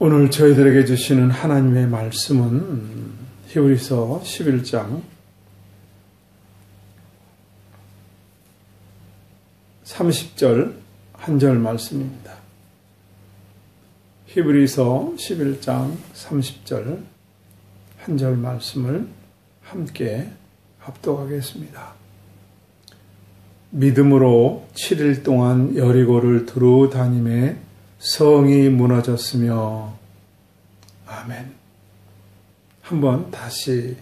오늘 저희들에게 주시는 하나님의 말씀은 히브리서 11장 30절 한 절 말씀입니다. 히브리서 11장 30절 한 절 말씀을 함께 합독하겠습니다. 믿음으로 7일 동안 여리고를 두루 다니매 성이 무너졌으며. 아멘. 한번 다시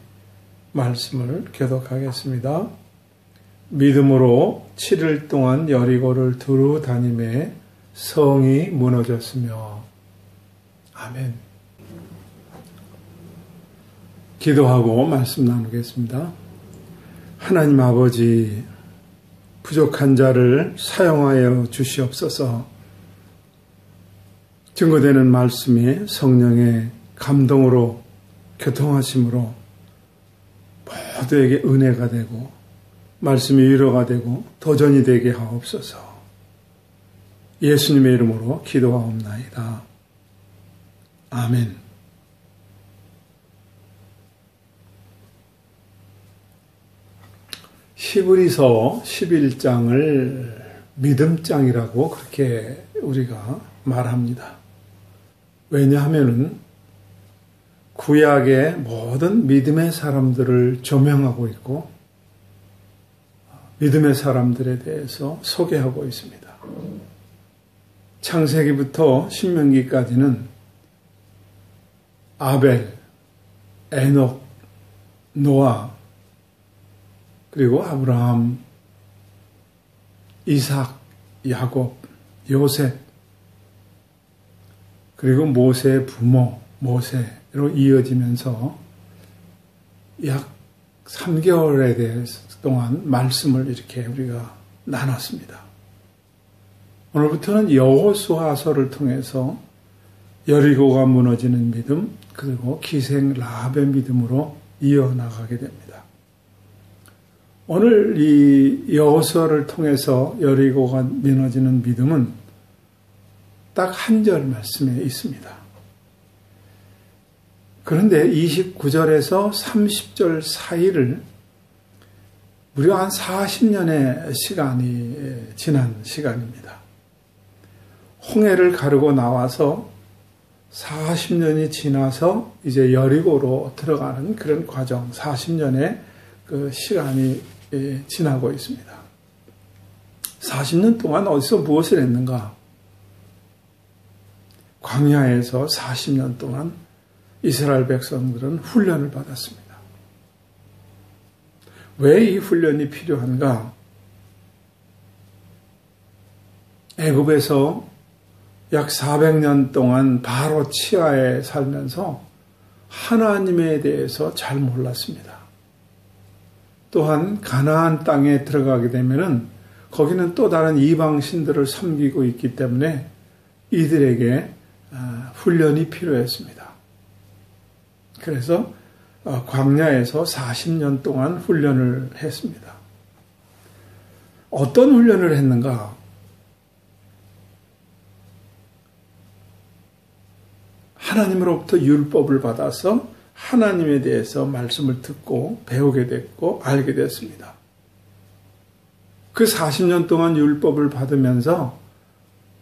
말씀을 교독하겠습니다. 믿음으로 7일 동안 여리고를 두루 다니매 성이 무너졌으며. 아멘. 기도하고 말씀 나누겠습니다. 하나님 아버지, 부족한 자를 사용하여 주시옵소서. 증거되는 말씀이 성령의 감동으로 교통하심으로 모두에게 은혜가 되고 말씀이 위로가 되고 도전이 되게 하옵소서. 예수님의 이름으로 기도하옵나이다. 아멘. 히브리서 11장을 믿음장이라고 그렇게 우리가 말합니다. 왜냐하면 구약의 모든 믿음의 사람들을 조명하고 있고 믿음의 사람들에 대해서 소개하고 있습니다. 창세기부터 신명기까지는 아벨, 에녹, 노아, 그리고 아브라함, 이삭, 야곱, 요셉, 그리고 모세의 부모, 모세로 이어지면서 약 3개월에 대해서 동안 말씀을 이렇게 우리가 나눴습니다. 오늘부터는 여호수아서를 통해서 여리고가 무너지는 믿음, 그리고 기생 라합의 믿음으로 이어나가게 됩니다. 오늘 이 여호수아를 통해서 여리고가 무너지는 믿음은 딱 한 절 말씀에 있습니다. 그런데 29절에서 30절 사이를 무려 한 40년의 시간이 지난 시간입니다. 홍해를 가르고 나와서 40년이 지나서 이제 여리고로 들어가는 그런 과정, 40년의 그 시간이 지나고 있습니다. 40년 동안 어디서 무엇을 했는가? 광야에서 40년 동안 이스라엘 백성들은 훈련을 받았습니다. 왜 이 훈련이 필요한가? 애굽에서 약 400년 동안 바로 치하에 살면서 하나님에 대해서 잘 몰랐습니다. 또한 가나안 땅에 들어가게 되면은 거기는 또 다른 이방 신들을 섬기고 있기 때문에 이들에게 훈련이 필요했습니다. 그래서 광야에서 40년 동안 훈련을 했습니다. 어떤 훈련을 했는가? 하나님으로부터 율법을 받아서 하나님에 대해서 말씀을 듣고 배우게 됐고 알게 됐습니다. 그 40년 동안 율법을 받으면서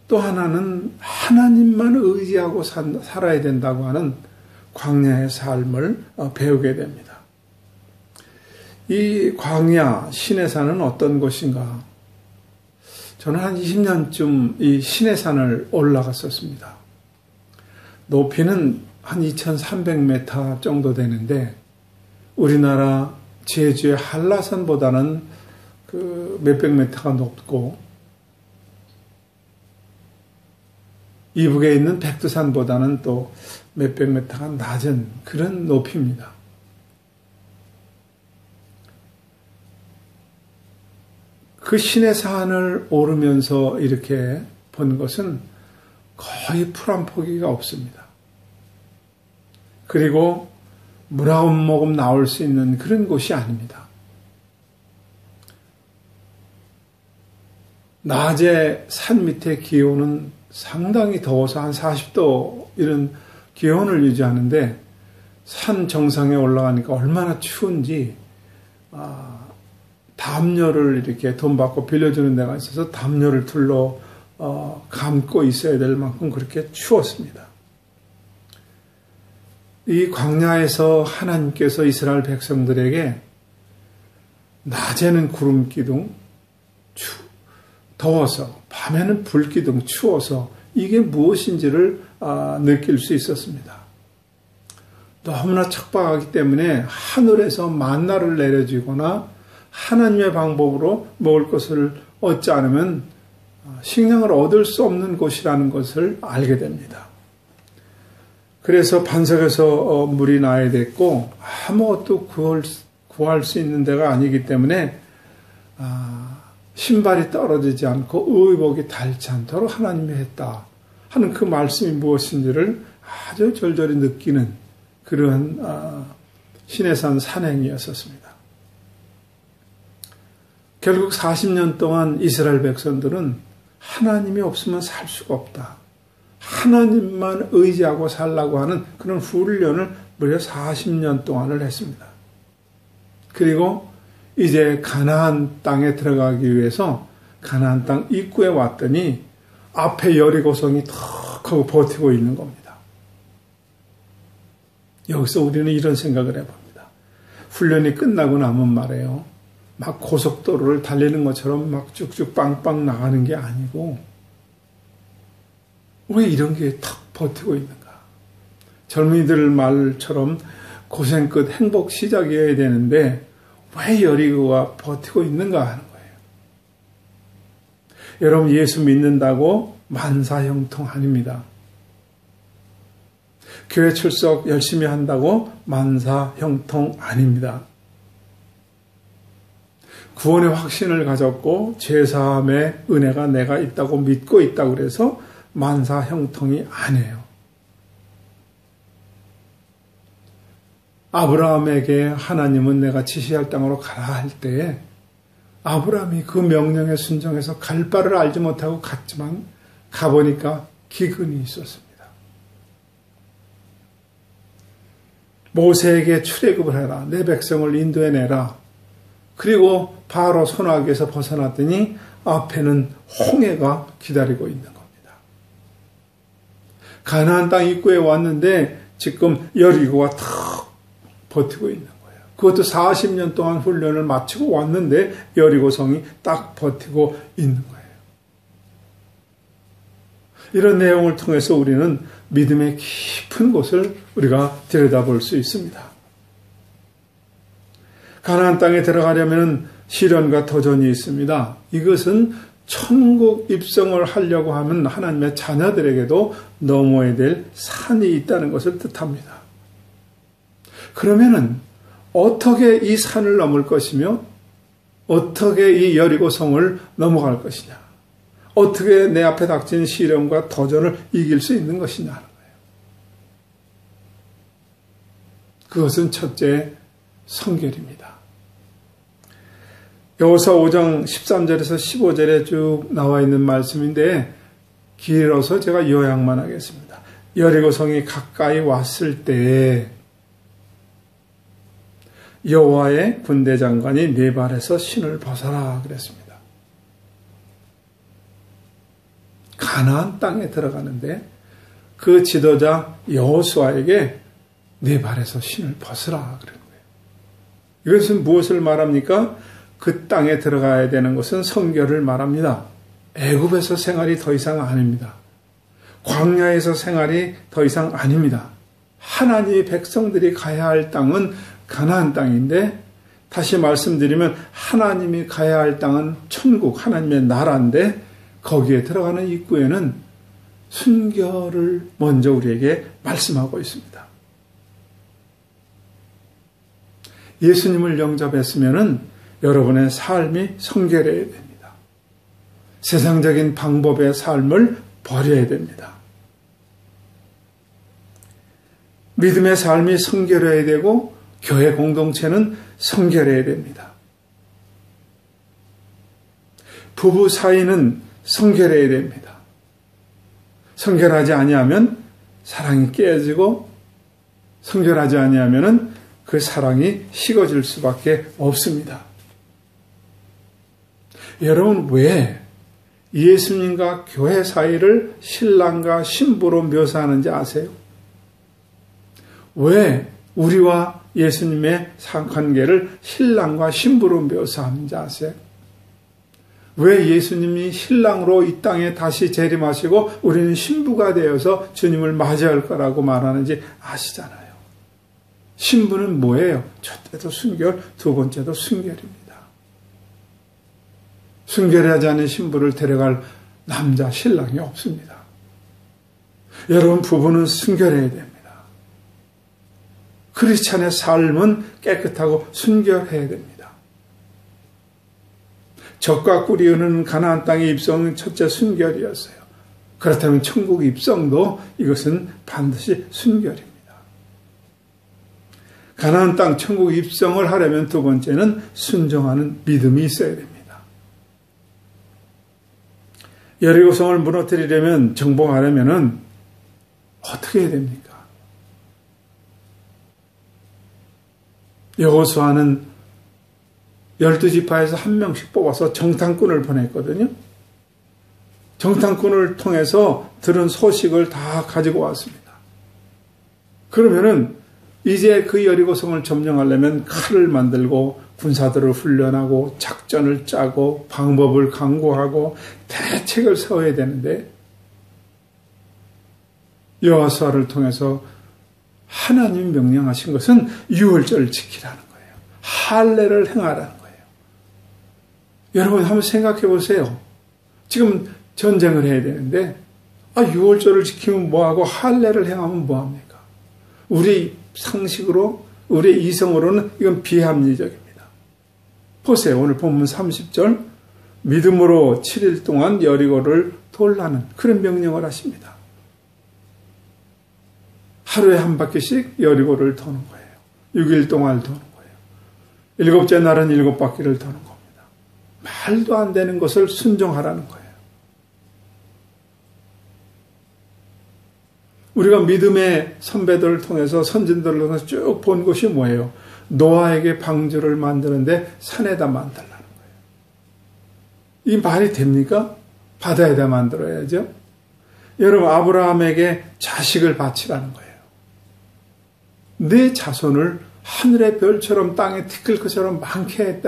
또 하나는 하나님만 의지하고 살아야 된다고 하는 광야의 삶을 배우게 됩니다. 이 광야, 시내산은 어떤 곳인가? 저는 한 20년쯤 이 시내산을 올라갔었습니다. 높이는 한 2300m 정도 되는데 우리나라 제주의 한라산보다는 그 몇백 미터가 높고 이북에 있는 백두산보다는 또 몇백 미터가 낮은 그런 높이입니다. 그 시내산을 오르면서 이렇게 본 것은 거의 풀 한 포기가 없습니다. 그리고 물 한 모금 나올 수 있는 그런 곳이 아닙니다. 낮에 산 밑에 기온은 상당히 더워서 한 40도 이런 기온을 유지하는데 산 정상에 올라가니까 얼마나 추운지 담요를 이렇게 돈 받고 빌려주는 데가 있어서 담요를 둘러 감고 있어야 될 만큼 그렇게 추웠습니다. 이 광야에서 하나님께서 이스라엘 백성들에게 낮에는 구름 기둥, 더워서, 밤에는 불 기둥, 추워서 이게 무엇인지를 느낄 수 있었습니다. 너무나 척박하기 때문에 하늘에서 만나를 내려주거나 하나님의 방법으로 먹을 것을 얻지 않으면 식량을 얻을 수 없는 곳이라는 것을 알게 됩니다. 그래서 반석에서 물이 나야 됐고 아무것도 구할 수 있는 데가 아니기 때문에 신발이 떨어지지 않고 의복이 닳지 않도록 하나님이 했다 하는 그 말씀이 무엇인지를 아주 절절히 느끼는 그러한 시내산 산행이었었습니다. 결국 40년 동안 이스라엘 백성들은 하나님이 없으면 살 수가 없다. 하나님만 의지하고 살라고 하는 그런 훈련을 무려 40년 동안을 했습니다. 그리고 이제 가나안 땅에 들어가기 위해서 가나안 땅 입구에 왔더니 앞에 여리고성이 턱 하고 버티고 있는 겁니다. 여기서 우리는 이런 생각을 해봅니다. 훈련이 끝나고 나면 말이에요. 막 고속도로를 달리는 것처럼 막 쭉쭉 빵빵 나가는 게 아니고 왜 이런 게 탁 버티고 있는가? 젊은이들 말처럼 고생 끝 행복 시작이어야 되는데 왜 여리고가 버티고 있는가 하는 거예요. 여러분 예수 믿는다고 만사형통 아닙니다. 교회 출석 열심히 한다고 만사형통 아닙니다. 구원의 확신을 가졌고 죄사함의 은혜가 내가 있다고 믿고 있다고 그래서 만사형통이 아니에요. 아브라함에게 하나님은 내가 지시할 땅으로 가라 할 때에 아브라함이 그 명령에 순종해서 갈 바를 알지 못하고 갔지만 가보니까 기근이 있었습니다. 모세에게 출애굽을 해라. 내 백성을 인도해내라. 그리고 바로 손아귀에서 벗어났더니 앞에는 홍해가 기다리고 있는 겁니다. 가나안 땅 입구에 왔는데 지금 여리고가 탁 버티고 있는 거예요. 그것도 40년 동안 훈련을 마치고 왔는데 여리고성이 딱 버티고 있는 거예요. 이런 내용을 통해서 우리는 믿음의 깊은 곳을 우리가 들여다볼 수 있습니다. 가나안 땅에 들어가려면 시련과 도전이 있습니다. 이것은 천국 입성을 하려고 하면 하나님의 자녀들에게도 넘어야 될 산이 있다는 것을 뜻합니다. 그러면은 어떻게 이 산을 넘을 것이며 어떻게 이 여리고성을 넘어갈 것이냐, 어떻게 내 앞에 닥친 시련과 도전을 이길 수 있는 것이냐 하는 거예요. 그것은 첫째 성결입니다. 여호수아 5장 13절에서 15절에 쭉 나와 있는 말씀인데 길어서 제가 요약만 하겠습니다. 여리고성이 가까이 왔을 때 여호와의 군대 장관이 네 발에서 신을 벗어라 그랬습니다. 가나안 땅에 들어가는데 그 지도자 여호수아에게 네 발에서 신을 벗으라 그런 거예요. 이것은 무엇을 말합니까? 그 땅에 들어가야 되는 것은 성결을 말합니다. 애굽에서 생활이 더 이상 아닙니다. 광야에서 생활이 더 이상 아닙니다. 하나님의 백성들이 가야 할 땅은 가나안 땅인데, 다시 말씀드리면 하나님이 가야 할 땅은 천국, 하나님의 나라인데 거기에 들어가는 입구에는 순결을 먼저 우리에게 말씀하고 있습니다. 예수님을 영접했으면은 여러분의 삶이 성결해야 됩니다. 세상적인 방법의 삶을 버려야 됩니다. 믿음의 삶이 성결해야 되고 교회 공동체는 성결해야 됩니다. 부부 사이는 성결해야 됩니다. 성결하지 아니하면 사랑이 깨지고 성결하지 아니하면은 그 사랑이 식어질 수밖에 없습니다. 여러분, 왜 예수님과 교회 사이를 신랑과 신부로 묘사하는지 아세요? 왜 우리와 예수님의 관계를 신랑과 신부로 묘사하는지 아세요? 왜 예수님이 신랑으로 이 땅에 다시 재림하시고 우리는 신부가 되어서 주님을 맞이할 거라고 말하는지 아시잖아요. 신부는 뭐예요? 첫째도 순결, 두 번째도 순결입니다. 순결하지 않은 신부를 데려갈 남자, 신랑이 없습니다. 여러분, 부부는 순결해야 됩니다. 크리스찬의 삶은 깨끗하고 순결해야 됩니다. 젖과 꿀이 흐르는 가나안 땅의 입성은 첫째 순결이었어요. 그렇다면 천국 입성도 이것은 반드시 순결입니다. 가나안 땅 천국 입성을 하려면 두 번째는 순종하는 믿음이 있어야 됩니다. 여리고성을 무너뜨리려면, 정복하려면 어떻게 해야 됩니까? 여호수아는 12지파에서 한 명씩 뽑아서 정탐꾼을 보냈거든요. 정탐꾼을 통해서 들은 소식을 다 가지고 왔습니다. 그러면은 이제 그 여리고성을 점령하려면 칼을 만들고 군사들을 훈련하고 작전을 짜고 방법을 강구하고 대책을 세워야 되는데, 여호수아를 통해서 하나님이 명령하신 것은 유월절을 지키라는 거예요. 할례를 행하라는 거예요. 여러분, 한번 생각해 보세요. 지금 전쟁을 해야 되는데 유월절을 지키면 뭐하고 할례를 행하면 뭐합니까? 우리 상식으로, 우리 이성으로는 이건 비합리적입니다. 보세요. 오늘 본문 30절, 믿음으로 7일 동안 여리고를 돌라는 그런 명령을 하십니다. 하루에 한 바퀴씩 여리고를 도는 거예요. 6일 동안 도는 거예요. 일곱째 날은 7바퀴를 도는 겁니다. 말도 안 되는 것을 순종하라는 거예요. 우리가 믿음의 선배들을 통해서, 선진들을 통해서 쭉 본 것이 뭐예요? 노아에게 방주를 만드는데 산에다 만들라는 거예요. 이 말이 됩니까? 바다에다 만들어야죠. 여러분, 아브라함에게 자식을 바치라는 거예요. 내 자손을 하늘의 별처럼 땅에 티끌처럼 많게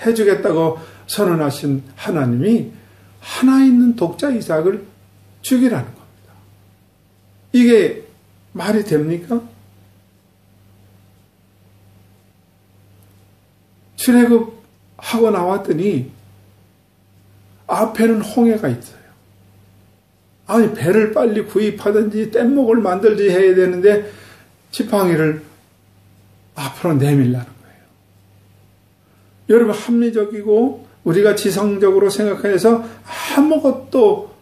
해주겠다고 선언하신 하나님이 하나 있는 독자 이삭을 죽이라는 겁니다. 이게 말이 됩니까? 출애굽하고 나왔더니 앞에는 홍해가 있어요. 아니, 배를 빨리 구입하든지 뗏목을 만들지 해야 되는데 지팡이를 앞으로 내밀라는 거예요. 여러분, 합리적이고 우리가 지성적으로 생각해서 아무것도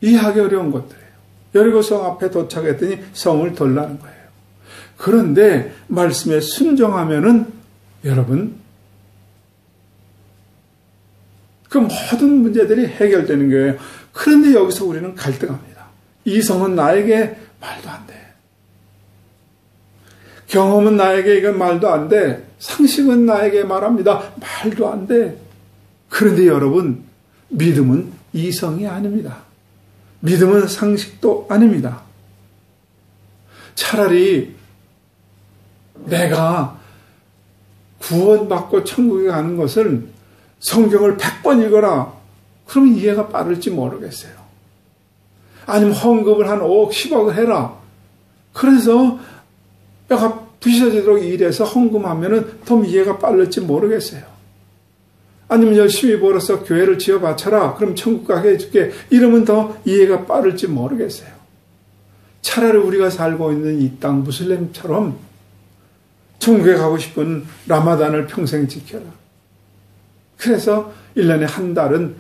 이해하기 어려운 것들이에요. 여리고성 앞에 도착했더니 성을 돌라는 거예요. 그런데 말씀에 순종하면은 여러분, 그 모든 문제들이 해결되는 거예요. 그런데 여기서 우리는 갈등합니다. 이 성은 나에게 말도 안 돼. 경험은 나에게 이건 말도 안 돼. 상식은 나에게 말합니다. 말도 안 돼. 그런데 여러분, 믿음은 이성이 아닙니다. 믿음은 상식도 아닙니다. 차라리 내가 구원받고 천국에 가는 것을 성경을 100번 읽어라. 그러면 이해가 빠를지 모르겠어요. 아니면 헌금을 한 5억, 10억을 해라. 그래서 뼈가 부셔지도록 일해서 헌금하면은 더 이해가 빠를지 모르겠어요. 아니면 열심히 벌어서 교회를 지어 바쳐라. 그럼 천국 가게 해줄게. 이러면 더 이해가 빠를지 모르겠어요. 차라리 우리가 살고 있는 이 땅 무슬림처럼 천국에 가고 싶은 라마단을 평생 지켜라. 그래서 1년에 한 달은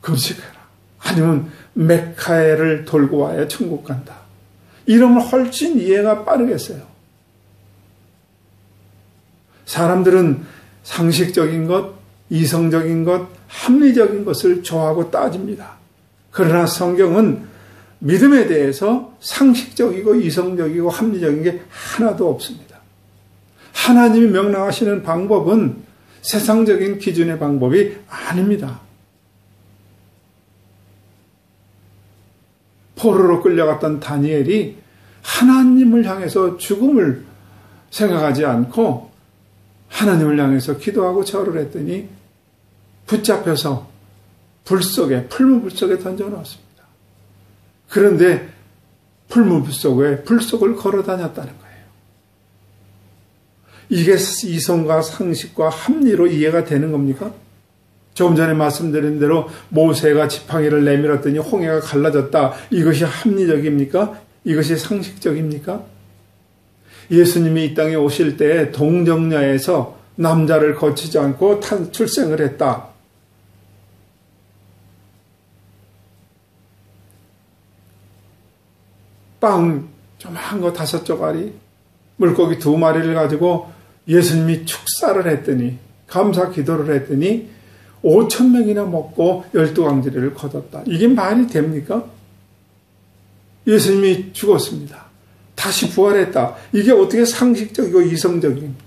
금식해라. 아니면 메카에를 돌고 와야 천국 간다. 이러면 훨씬 이해가 빠르겠어요. 사람들은 상식적인 것, 이성적인 것, 합리적인 것을 좋아하고 따집니다. 그러나 성경은 믿음에 대해서 상식적이고 이성적이고 합리적인 게 하나도 없습니다. 하나님이 명령하시는 방법은 세상적인 기준의 방법이 아닙니다. 포로로 끌려갔던 다니엘이 하나님을 향해서 죽음을 생각하지 않고 하나님을 향해서 기도하고 절을 했더니 붙잡혀서 풀무불 속에 던져놓았습니다. 그런데 풀무불 속에 불속을 걸어 다녔다는 거예요. 이게 이성과 상식과 합리로 이해가 되는 겁니까? 좀 전에 말씀드린 대로 모세가 지팡이를 내밀었더니 홍해가 갈라졌다. 이것이 합리적입니까? 이것이 상식적입니까? 예수님이 이 땅에 오실 때 동정녀에서 남자를 거치지 않고 출생을 했다. 빵 조그만 거 5조가리, 물고기 2마리를 가지고 예수님이 축사를 했더니, 감사 기도를 했더니 5,000명이나 먹고 12광지리를 거뒀다. 이게 말이 됩니까? 예수님이 죽었습니다. 다시 부활했다. 이게 어떻게 상식적이고 이성적입니까?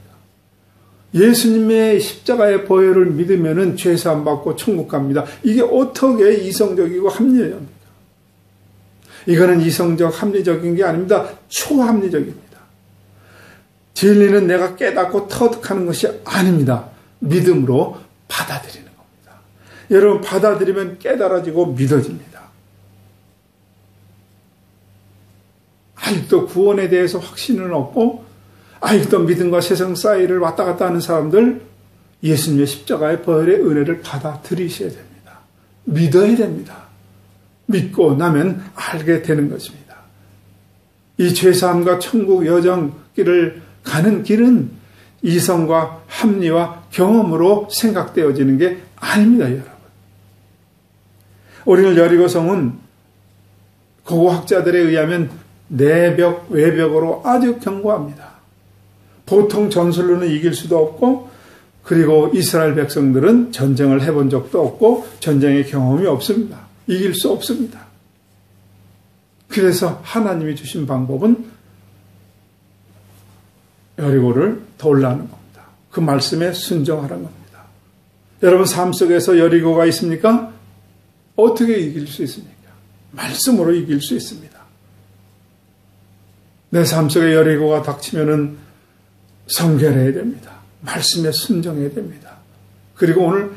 예수님의 십자가의 보혈을 믿으면 죄사함 받고 천국 갑니다. 이게 어떻게 이성적이고 합리적입니까? 이거는 이성적, 합리적인 게 아닙니다. 초합리적입니다. 진리는 내가 깨닫고 터득하는 것이 아닙니다. 믿음으로 받아들이는 겁니다. 여러분, 받아들이면 깨달아지고 믿어집니다. 아직도 구원에 대해서 확신은 없고 아직도 믿음과 세상 사이를 왔다 갔다 하는 사람들, 예수님의 십자가의 보혈의 은혜를 받아들이셔야 됩니다. 믿어야 됩니다. 믿고 나면 알게 되는 것입니다. 이 죄사함과 천국 여정길을 가는 길은 이성과 합리와 경험으로 생각되어지는 게 아닙니다, 여러분. 오늘 여리고성은 고고학자들에 의하면 내벽, 외벽으로 아주 견고합니다. 보통 전술로는 이길 수도 없고, 그리고 이스라엘 백성들은 전쟁을 해본 적도 없고 전쟁의 경험이 없습니다. 이길 수 없습니다. 그래서 하나님이 주신 방법은 여리고를 돌라는 겁니다. 그 말씀에 순종하라는 겁니다. 여러분, 삶 속에서 여리고가 있습니까? 어떻게 이길 수 있습니까? 말씀으로 이길 수 있습니다. 내 삶 속에 여리고가 닥치면은 성결해야 됩니다. 말씀에 순종해야 됩니다. 그리고 오늘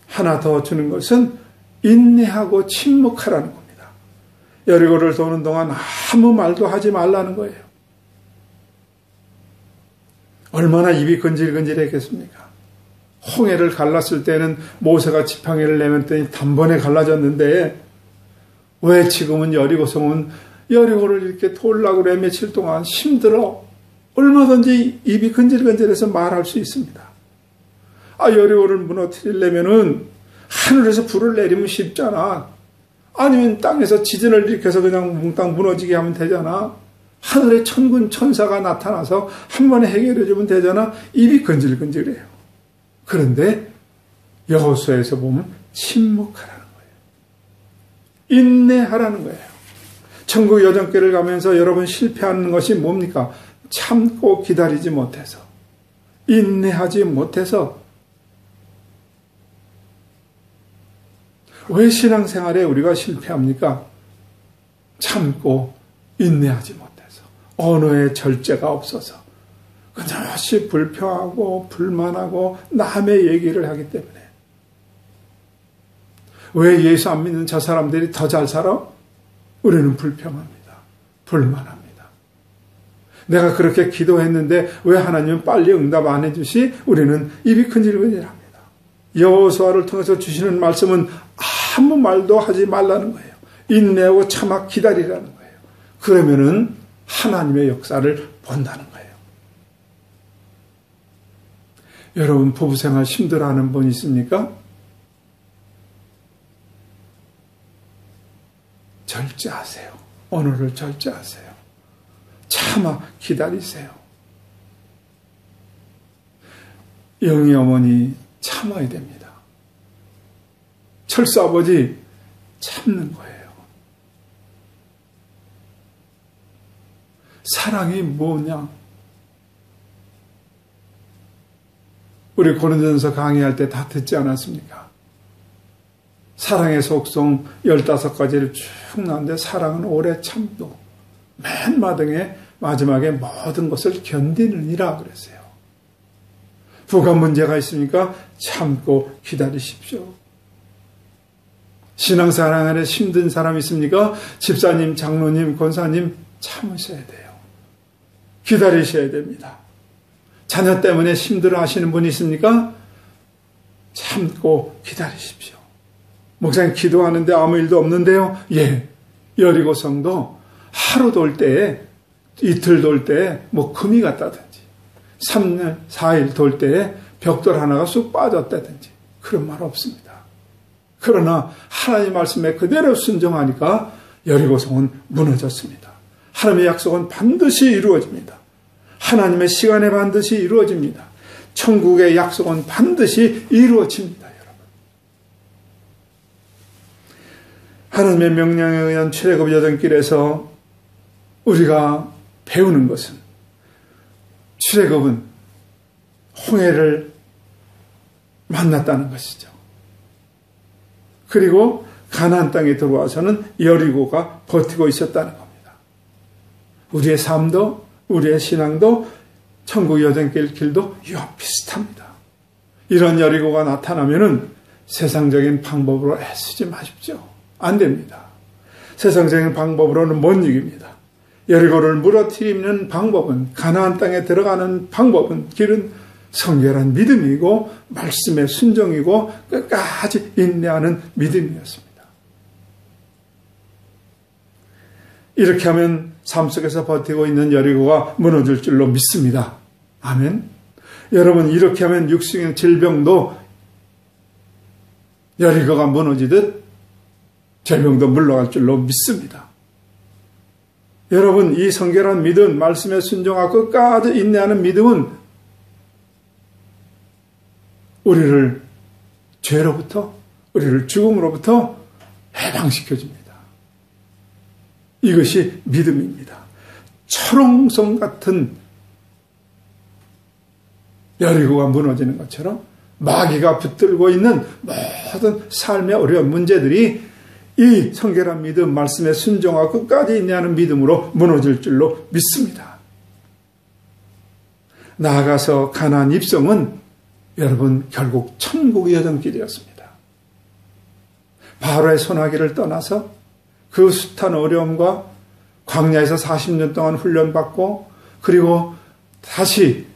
하나 더 주는 것은 인내하고 침묵하라는 겁니다. 여리고를 도는 동안 아무 말도 하지 말라는 거예요. 얼마나 입이 근질근질했겠습니까? 홍해를 갈랐을 때는 모세가 지팡이를 내밀더니 단번에 갈라졌는데, 왜 지금은 여리고성은 여리고를 이렇게 돌라고 그래 며칠 동안 힘들어? 얼마든지 입이 근질근질해서 말할 수 있습니다. 여리고를 무너뜨리려면은 하늘에서 불을 내리면 쉽잖아. 아니면 땅에서 지진을 일으켜서 그냥 몽땅 무너지게 하면 되잖아. 하늘에 천군 천사가 나타나서 한 번에 해결해 주면 되잖아. 입이 근질근질해요. 그런데 여호수아에서 보면 침묵하라는 거예요. 인내하라는 거예요. 천국 여정길을 가면서 여러분 실패하는 것이 뭡니까? 참고 기다리지 못해서, 인내하지 못해서. 왜 신앙생활에 우리가 실패합니까? 참고 인내하지 못해서, 언어의 절제가 없어서, 끊임없이 불평하고 불만하고 남의 얘기를 하기 때문에. 왜 예수 안 믿는 저 사람들이 더 잘 살아? 우리는 불평합니다. 불만합니다. 내가 그렇게 기도했는데 왜 하나님은 빨리 응답 안 해주시? 우리는 입이 근질근질합니다. 여호수아를 통해서 주시는 말씀은 아무 말도 하지 말라는 거예요. 인내하고 참아 기다리라는 거예요. 그러면은 하나님의 역사를 본다는 거예요. 여러분, 부부생활 힘들어하는 분 있습니까? 절제하세요. 언어를 절제하세요. 참아 기다리세요. 영희 어머니 참아야 됩니다. 철수 아버지 참는 거예요. 사랑이 뭐냐? 우리 고린도전서 강의할 때 다 듣지 않았습니까? 사랑의 속성 15가지를 쭉 나왔는데 사랑은 오래 참고 맨 마등에 마지막에 모든 것을 견디느니라 그랬어요. 부가 문제가 있으니까 참고 기다리십시오. 신앙생활 안에 힘든 사람 있습니까? 집사님, 장로님, 권사님 참으셔야 돼요. 기다리셔야 됩니다. 자녀 때문에 힘들어 하시는 분이 있습니까? 참고 기다리십시오. 목사님 기도하는데 아무 일도 없는데요? 예. 여리고성도 하루 돌 때에, 이틀 돌 때에 뭐 금이 갔다든지 3년, 4일 돌 때에 벽돌 하나가 쑥 빠졌다든지 그런 말 없습니다. 그러나 하나님 말씀에 그대로 순종하니까 여리고성은 무너졌습니다. 하나님의 약속은 반드시 이루어집니다. 하나님의 시간에 반드시 이루어집니다. 천국의 약속은 반드시 이루어집니다. 여러분. 하나님의 명령에 의한 출애굽 여정길에서 우리가 배우는 것은 출애굽은 홍해를 만났다는 것이죠. 그리고 가나안 땅에 들어와서는 여리고가 버티고 있었다는 겁니다. 우리의 삶도 우리의 신앙도 천국 여정길 길도 유한 비슷합니다. 이런 여리고가 나타나면은 세상적인 방법으로 애쓰지 마십시오. 안 됩니다. 세상적인 방법으로는 못 이깁니다. 여리고를 무너뜨리는 방법은 가나안 땅에 들어가는 방법은 길은 성결한 믿음이고 말씀의 순종이고 끝까지 인내하는 믿음이었습니다. 이렇게 하면 삶 속에서 버티고 있는 여리고가 무너질 줄로 믿습니다. 아멘. 여러분 이렇게 하면 육신의 질병도 여리고가 무너지듯 질병도 물러갈 줄로 믿습니다. 여러분 이 성결한 믿음, 말씀에 순종하고 끝까지 인내하는 믿음은 우리를 죄로부터, 우리를 죽음으로부터 해방시켜줍니다. 이것이 믿음입니다. 철옹성 같은 여리고가 무너지는 것처럼 마귀가 붙들고 있는 모든 삶의 어려운 문제들이 이 성결한 믿음, 말씀에 순종하고 끝까지 인내하는 믿음으로 무너질 줄로 믿습니다. 나아가서 가나안 입성은 여러분 결국 천국의 여정길이었습니다. 바로의 소나기를 떠나서 그 숱한 어려움과 광야에서 40년 동안 훈련받고 그리고 다시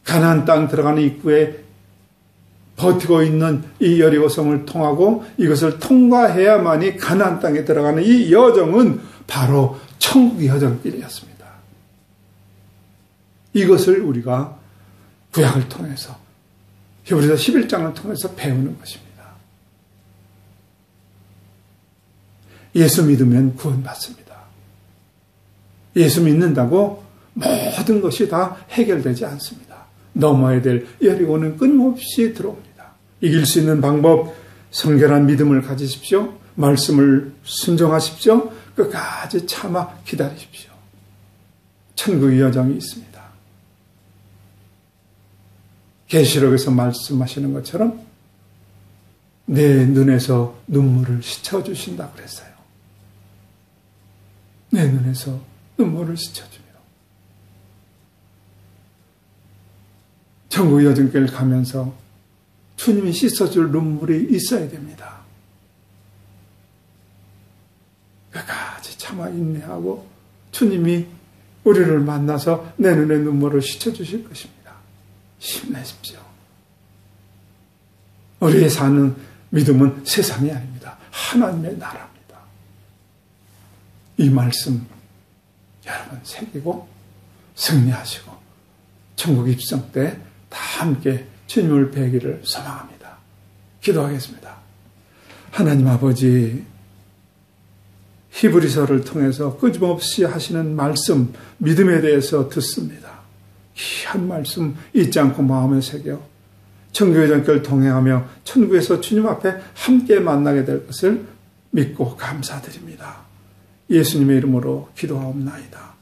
가나안 땅 들어가는 입구에 버티고 있는 이 여리고성을 통하고 이것을 통과해야만이 가나안 땅에 들어가는 이 여정은 바로 천국의 여정길이었습니다. 이것을 우리가 구약을 통해서 히브리서 11장을 통해서 배우는 것입니다. 예수 믿으면 구원받습니다. 예수 믿는다고 모든 것이 다 해결되지 않습니다. 넘어야 될 여리고는 끊임없이 들어옵니다. 이길 수 있는 방법, 성결한 믿음을 가지십시오. 말씀을 순종하십시오. 끝까지 참아 기다리십시오. 천국의 여정이 있습니다. 계시록에서 말씀하시는 것처럼 내 눈에서 눈물을 씻어주신다 그랬어요. 내 눈에서 눈물을 씻어줍니다. 천국의 여정길 가면서 주님이 씻어줄 눈물이 있어야 됩니다. 끝까지 참아 인내하고 주님이 우리를 만나서 내 눈의 눈물을 씻어주실 것입니다. 힘내십시오. 우리의 사는 믿음은 세상이 아닙니다. 하나님의 나라입니다. 이 말씀 여러분 새기고 승리하시고 천국 입성 때 다 함께 주님을 뵈기를 소망합니다. 기도하겠습니다. 하나님 아버지, 히브리서를 통해서 끊임없이 하시는 말씀, 믿음에 대해서 듣습니다. 귀한 말씀 잊지 않고 마음에 새겨 천국의 여정길 동행하며 천국에서 주님 앞에 함께 만나게 될 것을 믿고 감사드립니다. 예수님의 이름으로 기도하옵나이다.